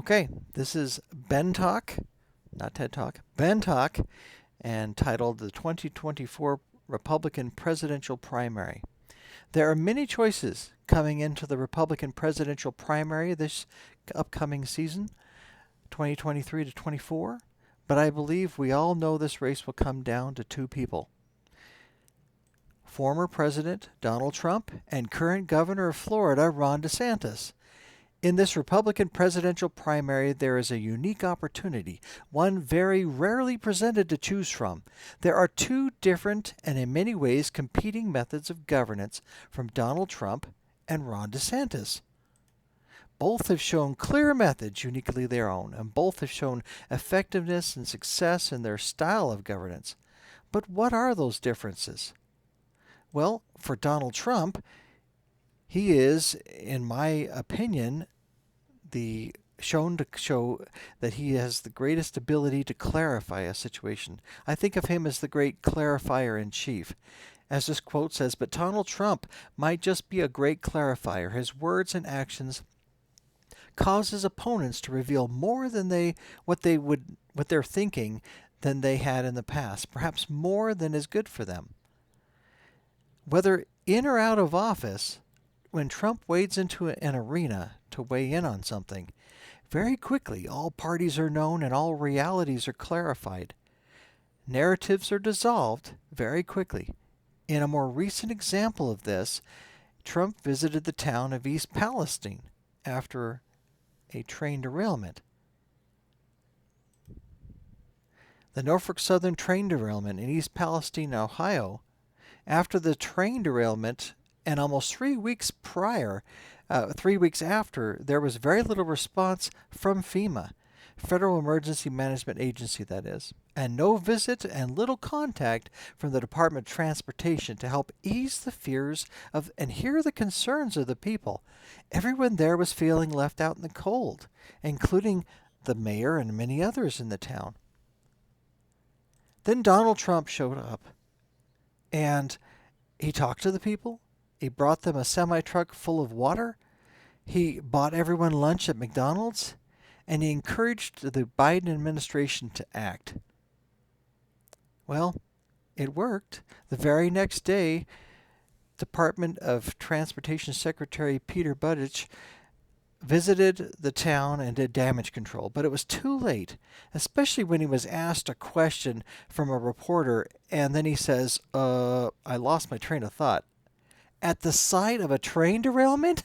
Okay, this is BenTalk, not TED Talk, BenTalk, and titled the 2024 Republican Presidential Primary. There are many choices coming into the Republican presidential primary this upcoming season, 2023 to 24, but I believe we all know this race will come down to two people. Former President Donald Trump and current Governor of Florida, Ron DeSantis. In this Republican presidential primary, there is a unique opportunity, one very rarely presented to choose from. There are two different and in many ways competing methods of governance from Donald Trump and Ron DeSantis. Both have shown clear methods uniquely their own, and both have shown effectiveness and success in their style of governance. But what are those differences? Well, for Donald Trump, he is, in my opinion, shown to show that he has the greatest ability to clarify a situation. I think of him as the great clarifier in chief. As this quote says, but Donald Trump might just be a great clarifier. His words and actions cause his opponents to reveal more than what they're thinking than they had in the past, perhaps more than is good for them. Whether in or out of office, when Trump wades into an arena to weigh in on something, very quickly all parties are known and all realities are clarified. Narratives are dissolved very quickly. In a more recent example of this, Trump visited the town of East Palestine after a train derailment. The Norfolk Southern train derailment in East Palestine, Ohio, after the train derailment and almost 3 weeks after, there was very little response from FEMA, Federal Emergency Management Agency that is, and no visit and little contact from the Department of Transportation to help ease the fears of and hear the concerns of the people. Everyone there was feeling left out in the cold, including the mayor and many others in the town. Then Donald Trump showed up, and he talked to the people. He brought them a semi-truck full of water. He bought everyone lunch at McDonald's, and he encouraged the Biden administration to act. Well, it worked. The very next day, Department of Transportation Secretary Peter Buttigieg visited the town and did damage control, but it was too late, especially when he was asked a question from a reporter, and then he says, I lost my train of thought. At the site of a train derailment?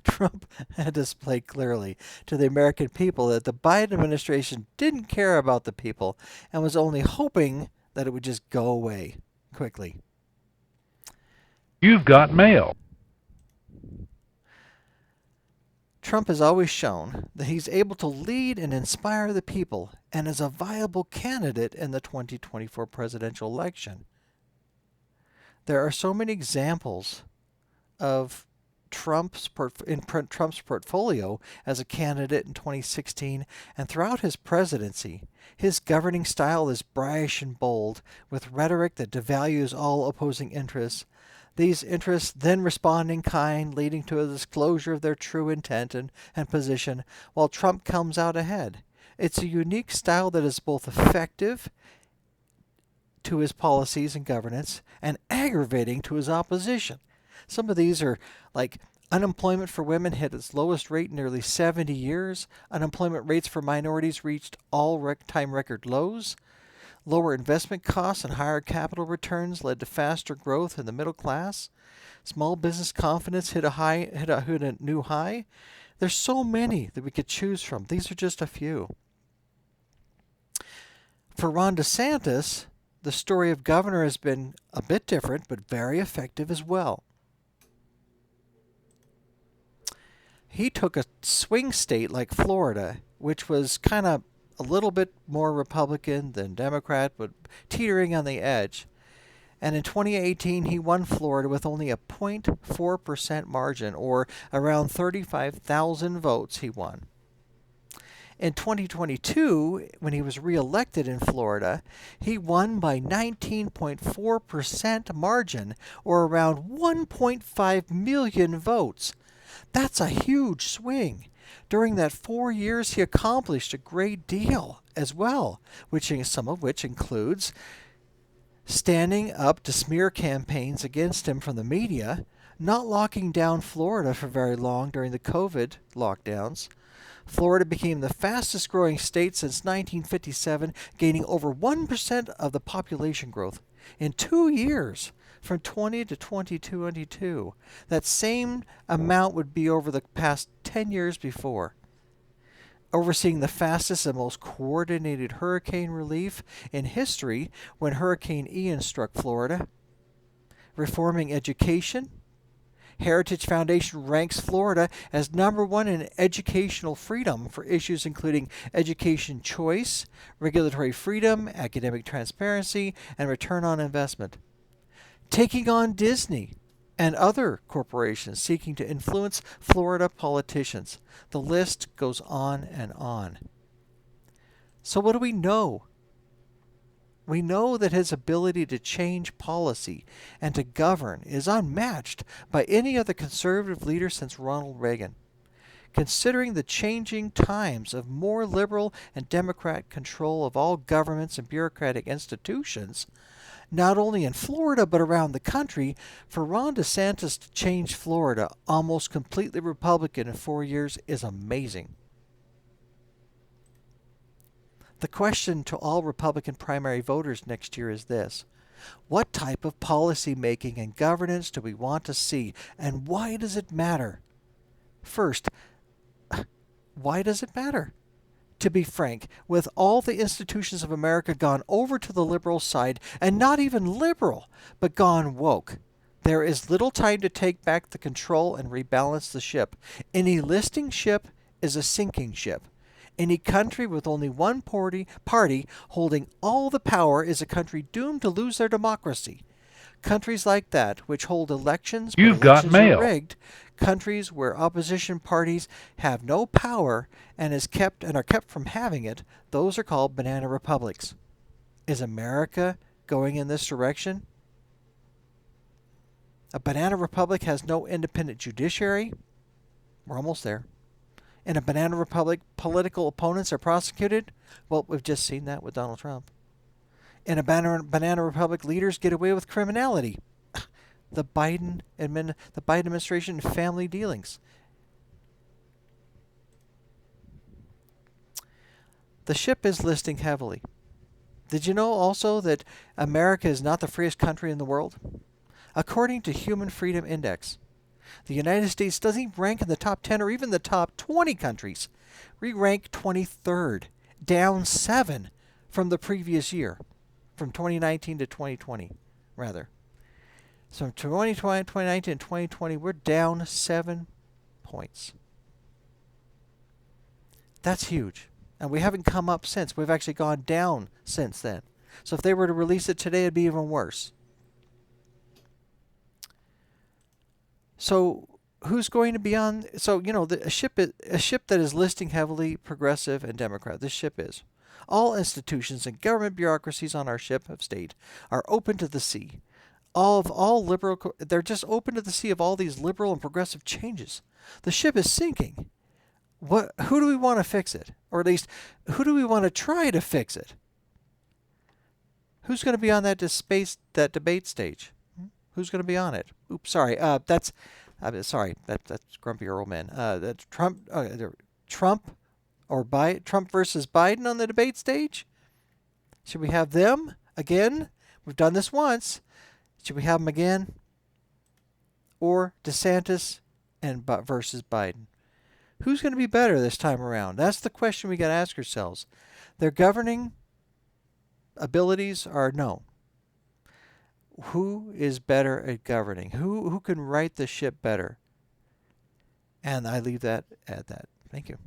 Trump had displayed clearly to the American people that the Biden administration didn't care about the people and was only hoping that it would just go away quickly. You've got mail. Trump has always shown that he's able to lead and inspire the people and is a viable candidate in the 2024 presidential election. There are so many examples of Trump's portfolio as a candidate in 2016 and throughout his presidency. His governing style is brash and bold, with rhetoric that devalues all opposing interests. These interests then respond in kind, leading to a disclosure of their true intent and position, while Trump comes out ahead. It's a unique style that is both effective to his policies and governance and aggravating to his opposition. Some of these are like unemployment for women hit its lowest rate in nearly 70 years. Unemployment rates for minorities reached all-time record lows. Lower investment costs and higher capital returns led to faster growth in the middle class. Small business confidence hit a new high. There's so many that we could choose from. These are just a few. For Ron DeSantis, the story of governor has been a bit different, but very effective as well. He took a swing state like Florida, which was kind of a little bit more Republican than Democrat, but teetering on the edge. And in 2018, he won Florida with only a 0.4% margin, or around 35,000 votes he won. In 2022, when he was reelected in Florida, he won by 19.4% margin, or around 1.5 million votes. That's a huge swing. During that 4 years, he accomplished a great deal as well, some of which includes standing up to smear campaigns against him from the media, not locking down Florida for very long during the COVID lockdowns. Florida became the fastest growing state since 1957, gaining over 1% of the population growth in 2 years, from 20 to 2022. That same amount would be over the past 10 years before. Overseeing the fastest and most coordinated hurricane relief in history when Hurricane Ian struck Florida. Reforming education. Heritage Foundation ranks Florida as #1 in educational freedom for issues including education choice, regulatory freedom, academic transparency, and return on investment. Taking on Disney and other corporations seeking to influence Florida politicians. The list goes on and on. So what do we know? We know that his ability to change policy and to govern is unmatched by any other conservative leader since Ronald Reagan. Considering the changing times of more liberal and Democrat control of all governments and bureaucratic institutions, not only in Florida but around the country, for Ron DeSantis to change Florida almost completely Republican in 4 years is amazing. The question to all Republican primary voters next year is this: what type of policy making and governance do we want to see, and why does it matter? First, why does it matter? To be frank, with all the institutions of America gone over to the liberal side, and not even liberal, but gone woke, there is little time to take back the control and rebalance the ship. Any listing ship is a sinking ship. Any country with only one party holding all the power is a country doomed to lose their democracy. Countries like that, which hold elections but You've got elections are mail. rigged, countries where opposition parties have no power and are kept from having it, those are called banana republics. Is America going in this direction? A banana republic has no independent judiciary. We're almost there. In a banana republic, political opponents are prosecuted. Well, we've just seen that with Donald Trump. In a banana republic, leaders get away with criminality. The Biden administration and family dealings. The ship is listing heavily. Did you know also that America is not the freest country in the world? According to Human Freedom Index, the United States doesn't even rank in the top 10 or even the top 20 countries. We rank 23rd, down 7 from the previous year, from 2019 to 2020, rather. So from 2019 to 2020, we're down 7 points. That's huge. And we haven't come up since. We've actually gone down since then. So if they were to release it today, it'd be even worse. So who's going to be on? So, a ship that is listing heavily progressive and Democrat. This ship is. All institutions and government bureaucracies on our ship of state are open to the sea. They're just open to the sea of all these liberal and progressive changes. The ship is sinking. Who do we want to fix it? Or at least, who do we want to try to fix it? Who's going to be on that debate stage? Who's going to be on it? Oops, sorry. That's Grumpy Earl Man. That's Trump versus Biden on the debate stage. Should we have them again? We've done this once. Should we have them again? Or DeSantis versus Biden? Who's going to be better this time around? That's the question we got to ask ourselves. Their governing abilities are no. Who is better at governing? Who can right the ship better? And I leave that at that. Thank you.